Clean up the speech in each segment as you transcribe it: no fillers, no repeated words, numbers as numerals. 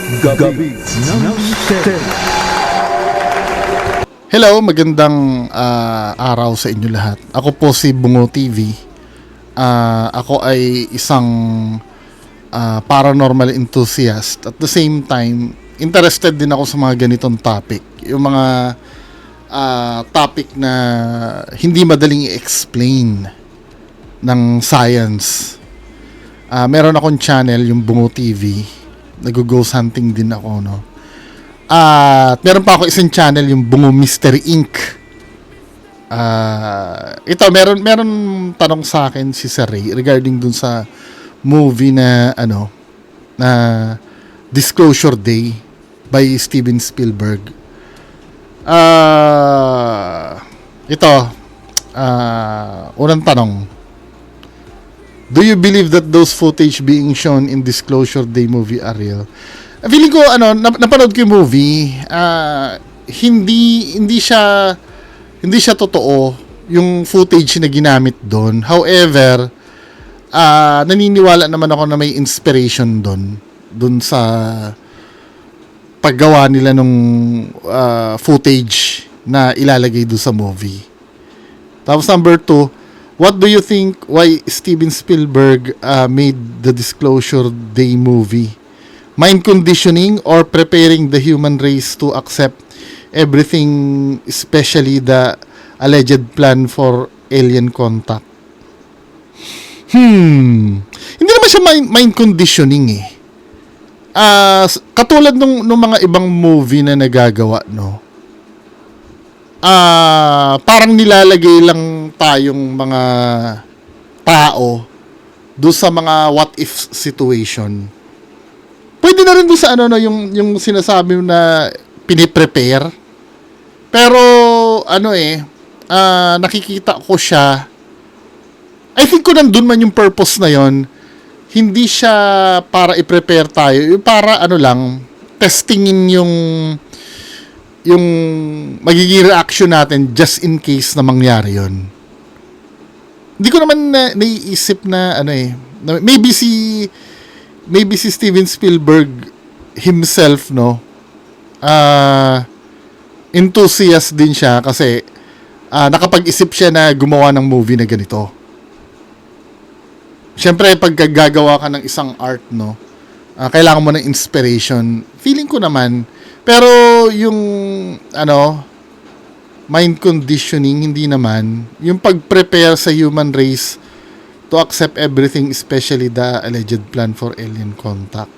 Gabi ng Misteryo. Hello, magandang araw sa inyo lahat. Ako po si Bungo TV. Ako ay isang paranormal enthusiast. At the same time, interested din ako sa mga ganitong topic. Yung mga topic na hindi madaling i-explain ng science. Meron akong channel, yung Bungo TV. Nag-ghost hunting din ako, no? At meron pa ako isang channel, yung Bungo Mystery Inc. Ito, meron tanong sa akin si Sir Ray regarding dun sa movie na na Disclosure Day by Steven Spielberg. Ito, unang tanong. Do you believe that those footage being shown in Disclosure Day movie are real? Feeling ko napanood ko yung movie, hindi siya totoo yung footage na ginamit doon. However, naniniwala naman ako na may inspiration doon sa paggawa nila nung footage na ilalagay doon sa movie. Tapos number 2, what do you think why Steven Spielberg made the Disclosure Day movie? Mind conditioning or preparing the human race to accept everything, especially the alleged plan for alien contact? Hindi naman siya mind conditioning eh. Katulad nung mga ibang movie na nagagawa, no? Parang nilalagay lang tayong mga tao do sa mga what if situation. Pwede na rin doon sa yung sinasabi na piniprepare. Pero nakikita ko siya. I think kung nandun man yung purpose na yon, hindi siya para i-prepare tayo, para testingin yung magiging reaction natin just in case na mangyari yon. Hindi ko naman naiisip na maybe si Steven Spielberg himself, no, enthusiast din siya kasi nakapag-isip siya na gumawa ng movie na ganito. Siyempre, pag gagawa ka ng isang art, no, kailangan mo ng inspiration. Feeling ko naman. Pero yung mind conditioning, hindi naman. Yung pag-prepare sa human race to accept everything, especially the alleged plan for alien contact.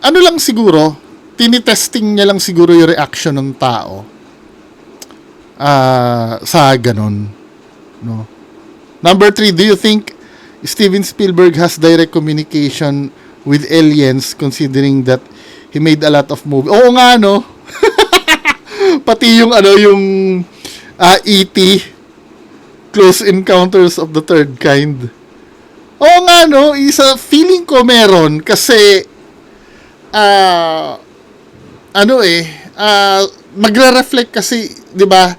Lang siguro, tinitesting niya lang siguro yung reaction ng tao sa ganon. No? Number 3, do you think Steven Spielberg has direct communication with aliens considering that he made a lot of movies? Oo nga, no? Pati yung E.T. Close Encounters of the Third Kind. Oo nga, no? Feeling ko meron kasi magre-reflect kasi, 'di ba?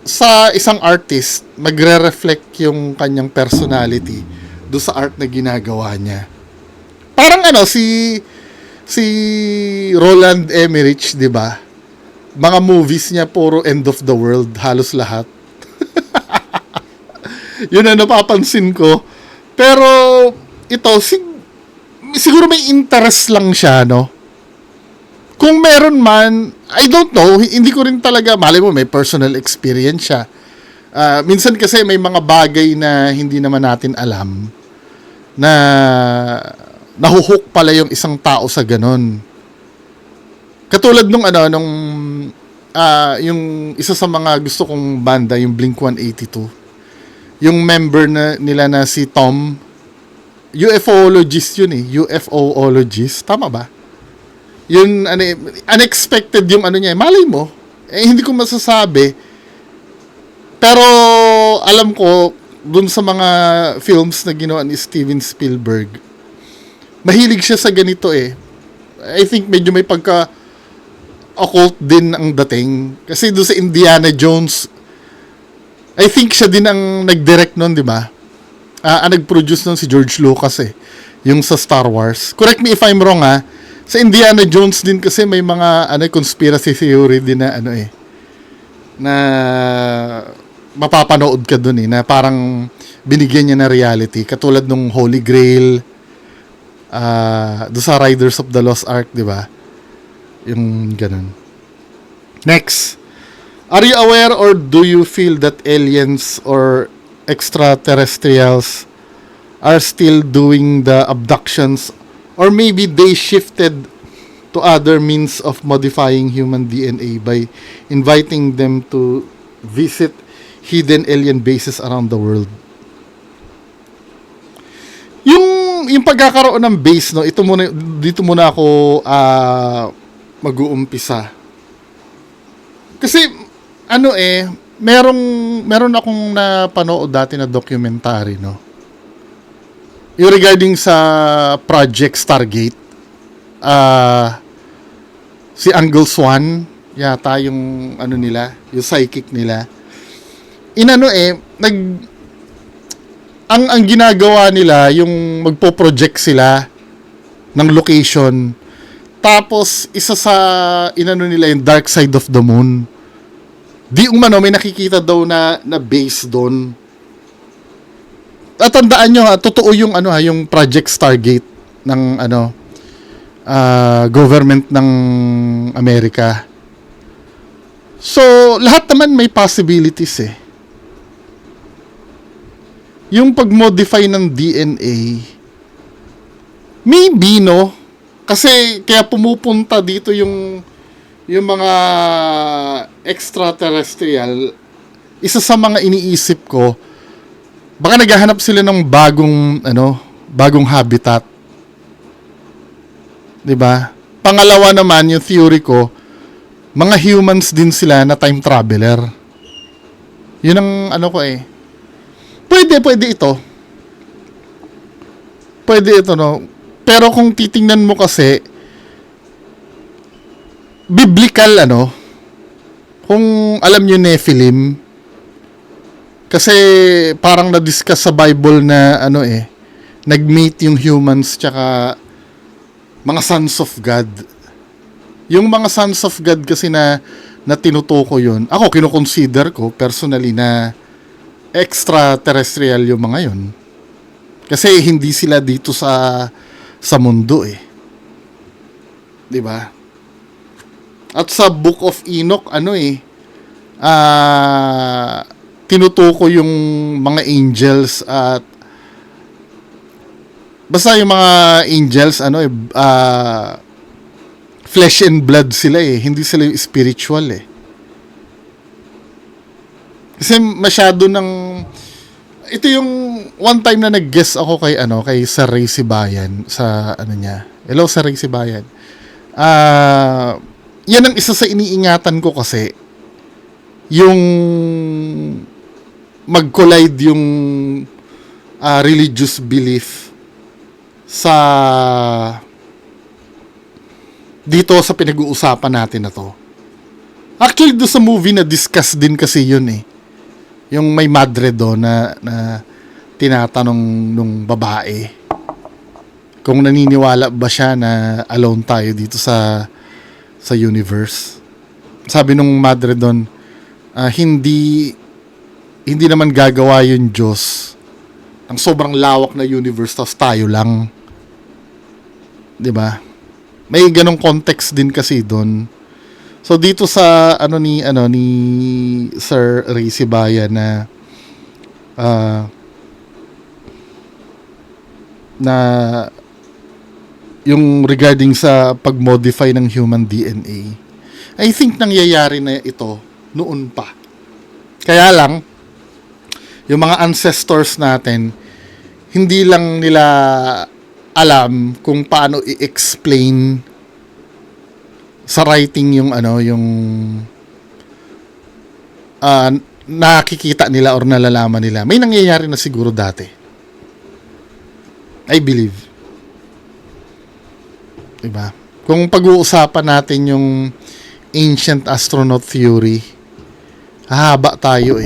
Sa isang artist, magre-reflect yung kanyang personality do sa art na ginagawa niya. Parang si Roland Emmerich, 'di ba? Mga movies niya puro end of the world, halos lahat. Yun ang napapansin ko. Pero ito siguro may interest lang siya, no? Kung meron man, I don't know, hindi ko rin talaga, malay mo may personal experience siya. Minsan kasi may mga bagay na hindi naman natin alam na nahuhook pala yung isang tao sa ganon. Katulad yung isa sa mga gusto kong banda, yung Blink-182. Yung member nila na si Tom, UFOologist yun eh. UFOologist. Tama ba? Yun, unexpected yung niya. Malay mo. Hindi ko masasabi. Pero, alam ko, dun sa mga films na ginawa ni Steven Spielberg, mahilig siya sa ganito eh. I think medyo may occult din ang dating. Kasi doon sa Indiana Jones, I think siya din ang nag-direct nun, di ba? Nag-produce nun si George Lucas eh. Yung sa Star Wars. Correct me if I'm wrong Sa Indiana Jones din kasi may mga conspiracy theory din na na mapapanood ka dun na parang binigyan niya na reality katulad nung Holy Grail, do sa Riders of the Lost Ark, di ba? Yung ganun. Next, are you aware or do you feel that aliens or extraterrestrials are still doing the abductions, or maybe they shifted to other means of modifying human DNA by inviting them to visit hidden alien bases around the world? Yung pagkakaroon ng base, no, dito muna ako mag-uumpisa. Kasi meron akong napanood dati na documentary, no. Yung regarding sa Project Stargate, si Angle Swan, yata yung nila, yung psychic nila. Ang ginagawa nila, yung magpo-project sila ng location. Tapos isa sa nila yung Dark Side of the Moon. Di umano may nakikita daw na base doon. At tandaan nyo totoo yung yung Project Stargate ng government ng Amerika. So, lahat naman may possibilities Yung pag-modify ng DNA, maybe, no? Kasi, kaya pumupunta dito yung mga extraterrestrial, isa sa mga iniisip ko, baka naghahanap sila ng bagong habitat. 'Di ba? Pangalawa naman, yung theory ko, mga humans din sila na time traveler. Yun ang ko Pwede ito. Pwede ito, no? Pero kung titingnan mo kasi, biblical, kung alam nyo Nephilim, kasi parang na-discuss sa Bible na, nag-meet yung humans tsaka mga sons of God. Yung mga sons of God kasi na tinutuko yun, ako kinoconsider ko personally na extraterrestrial yung mga yun. Kasi hindi sila dito sa mundo 'Di ba? At sa Book of Enoch tinutuko yung mga angels at basta yung mga angels flesh and blood sila hindi sila yung spiritual Kasi masyado ito yung one time na nag-guest ako kay Sir Ray Sibayan sa niya. Hello Sir Ray Sibayan. Yan ang isa sa iniingatan ko kasi yung mag-collide yung religious belief sa dito sa pinag-uusapan natin na to. Actually, do sa movie na discuss din kasi yun Yung may madre doon na tinatanong nung babae kung naniniwala ba siya na alone tayo dito sa universe. Sabi nung madre doon, hindi naman gagawa yung Diyos ang sobrang lawak na universe tapos tayo lang. 'Di ba? May ganong context din kasi doon. So dito sa ni Sir Ray Sibayan na yung regarding sa pag-modify ng human DNA, I think nangyayari na ito noon pa. Kaya lang yung mga ancestors natin hindi lang nila alam kung paano i-explain sa writing yung nakikita nila or nalalaman nila. May nangyayari na siguro dati. I believe. Diba? Kung pag-uusapan natin yung ancient astronaut theory, hahaba tayo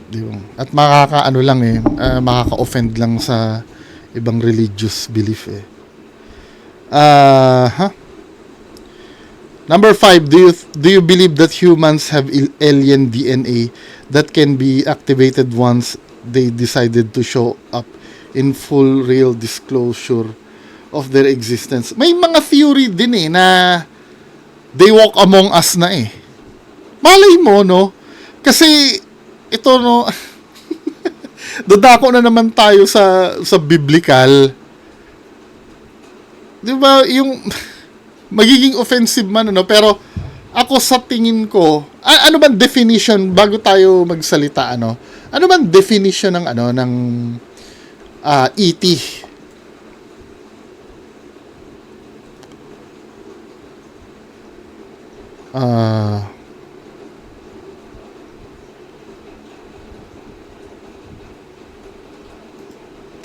Diba? At makaka-offend lang sa ibang religious belief Huh? Number 5, do you believe that humans have alien DNA that can be activated once they decided to show up in full real disclosure of their existence? May mga theory din na they walk among us na Malay mo, no? Kasi ito, no, dadako na naman tayo sa biblical. 'Di ba? Yung magiging offensive man, ano, pero ako sa tingin ko, ano bang definition bago tayo magsalita, ano? Ano bang definition ng ET?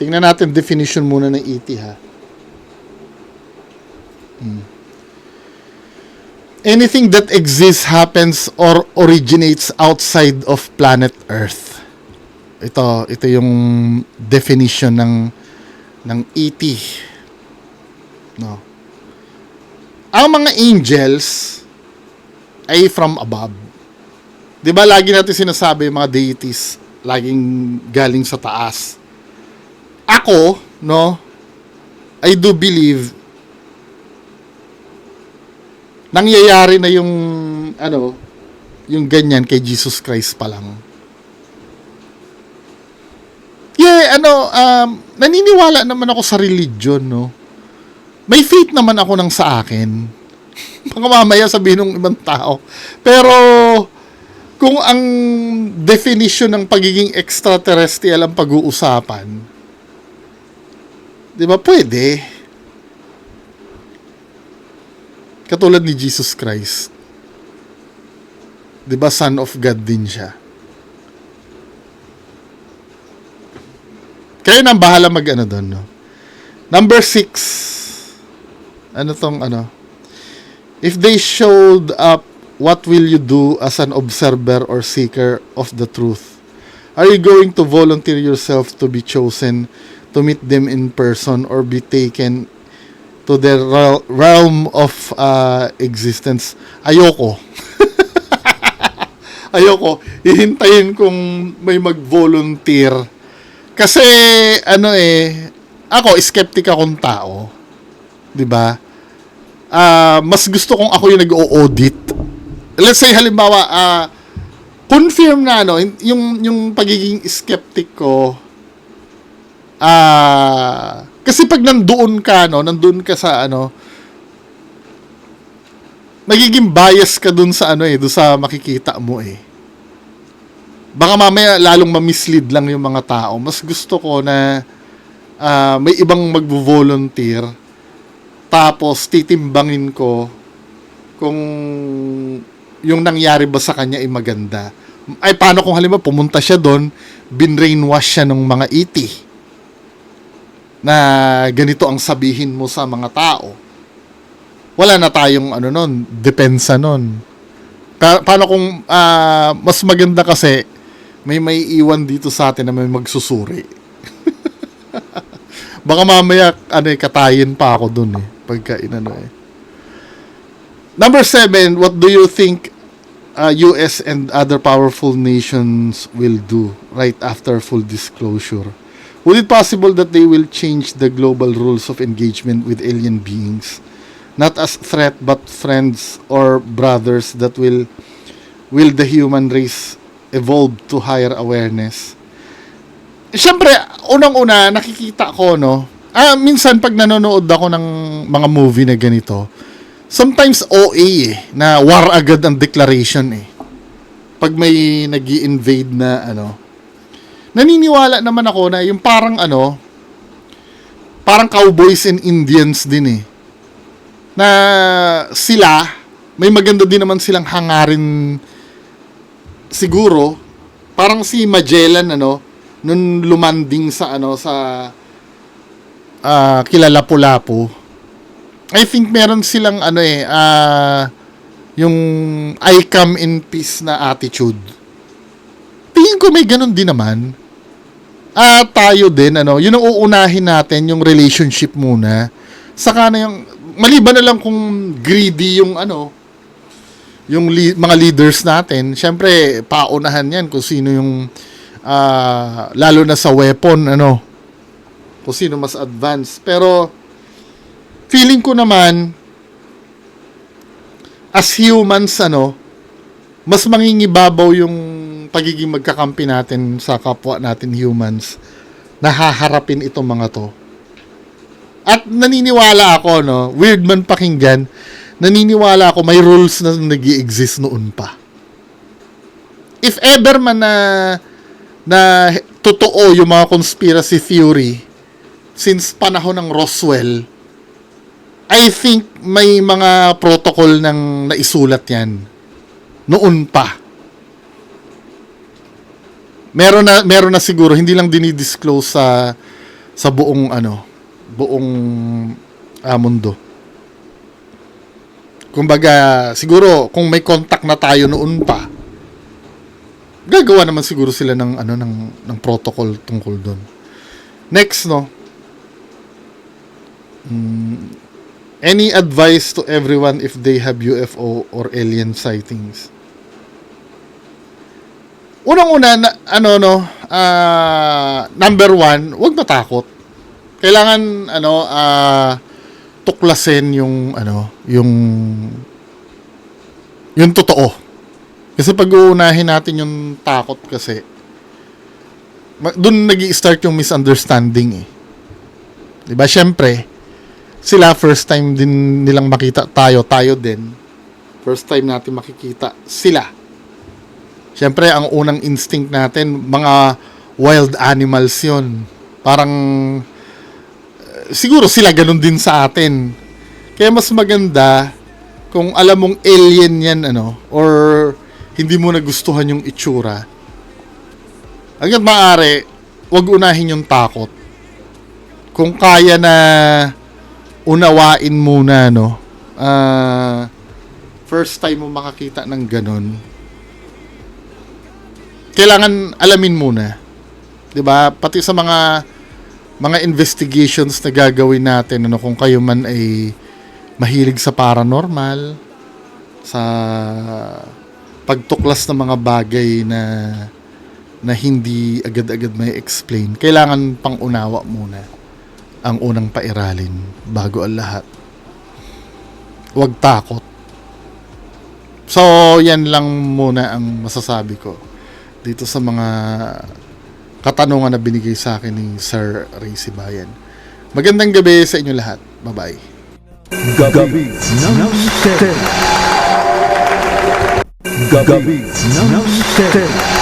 Tingnan natin definition muna ng ET, ha. Anything that exists, happens, or originates outside of planet Earth. Ito yung definition ng ET. No. Ang mga angels ay from above. 'Di ba lagi natin sinasabi yung mga deities laging galing sa taas. Ako, no, I do believe nangyayari na yung yung ganyan kay Jesus Christ pa lang. Yeah, naniniwala naman ako sa religion, no. May faith naman ako ng sa akin. Baka mamaya sabihin ng ibang tao. Pero kung ang definition ng pagiging extraterrestrial ang pag-uusapan, 'di ba, pwede. Katulad ni Jesus Christ. 'Di ba, Son of God din siya. Kayo nang bahala mag-ano doon, no? Number 6. If they showed up, what will you do as an observer or seeker of the truth? Are you going to volunteer yourself to be chosen to meet them in person or be taken to their realm of existence? Ayoko. Ayoko. Hihintayin kung may mag-volunteer. Kasi, ako, skeptic akong tao. 'Di ba? Mas gusto kong ako yung nag-o-audit. Let's say, halimbawa, confirm na, yung pagiging skeptic ko, kasi pag nandoon ka sa magiging bias ka dun sa dun sa makikita mo Baka mamaya lalong ma-mislead lang yung mga tao. Mas gusto ko na may ibang magvo-volunteer, tapos titimbangin ko kung yung nangyari ba sa kanya ay maganda. Ay, paano kung halimbawa pumunta siya doon, binrainwash siya ng mga ET na ganito ang sabihin mo sa mga tao. Wala na tayong depensa nun. Paano kung mas maganda kasi may iwan dito sa atin na may magsusuri. Baka mamaya katayin pa ako dun pagka Number 7, what do you think US and other powerful nations will do right after full disclosure? Would it possible that they will change the global rules of engagement with alien beings, not as threat but friends or brothers that will the human race evolve to higher awareness? Siyempre, unang-una nakikita ko minsan pag nanonood ako ng mga movie na ganito, sometimes OA na war agad ang declaration pag may nag-i-invade na naniniwala naman ako na yung parang parang cowboys and Indians din na sila may maganda din naman silang hangarin siguro. Parang si Magellan nung lumanding sa kilala Lapu-Lapu, I think meron silang yung I come in peace na attitude. Tingin ko may ganun din naman. Tayo din yun ang uunahin natin, yung relationship muna. Saka na yung maliban na lang kung greedy yung yung mga leaders natin, syempre paunahan yan kung sino yung lalo na sa weapon, kung sino mas advanced. Pero feeling ko naman as humans, mas mangingibabaw yung pagiging magkakampi natin sa kapwa natin humans na haharapin itong mga to. At naniniwala ako, weird man pakinggan, naniniwala ako may rules na nag-i-exist noon pa. If ever man na totoo yung mga conspiracy theory since panahon ng Roswell, I think may mga protocol nang naisulat yan noon pa. Meron na siguro, hindi lang dinidisclose sa buong mundo. Kumbaga, siguro kung may contact na tayo noon pa, gagawa naman siguro sila ng protocol tungkol doon. Next, any advice to everyone if they have UFO or alien sightings? Unang-una, number one, huwag matakot. Kailangan, tuklasin yung totoo. Kasi pag uunahin natin yung takot kasi, doon nag-i-start yung misunderstanding eh. Diba? Siyempre, sila first time din nilang makita tayo din. First time natin makikita sila. Siyempre, ang unang instinct natin, mga wild animals yon. Parang, siguro sila ganun din sa atin. Kaya mas maganda, kung alam mong alien yan, or hindi mo nagustuhan yung itsura, hanggang maaari, wag unahin yung takot. Kung kaya na unawain muna, first time mo makakita ng ganun, kailangan alamin muna. 'Di ba? Pati sa mga investigations na gagawin natin, kung kayo man ay mahilig sa paranormal, sa pagtuklas ng mga bagay na hindi agad-agad may explain, kailangan pang-unawa muna ang unang pairalin bago ang lahat. Huwag takot. So, yan lang muna ang masasabi ko dito sa mga katanungan na binigay sa akin ni Sir Ray Sibayan. Magandang gabi sa inyo lahat. Bye-bye. Gabi ng Misteryo. Gabi ng Misteryo.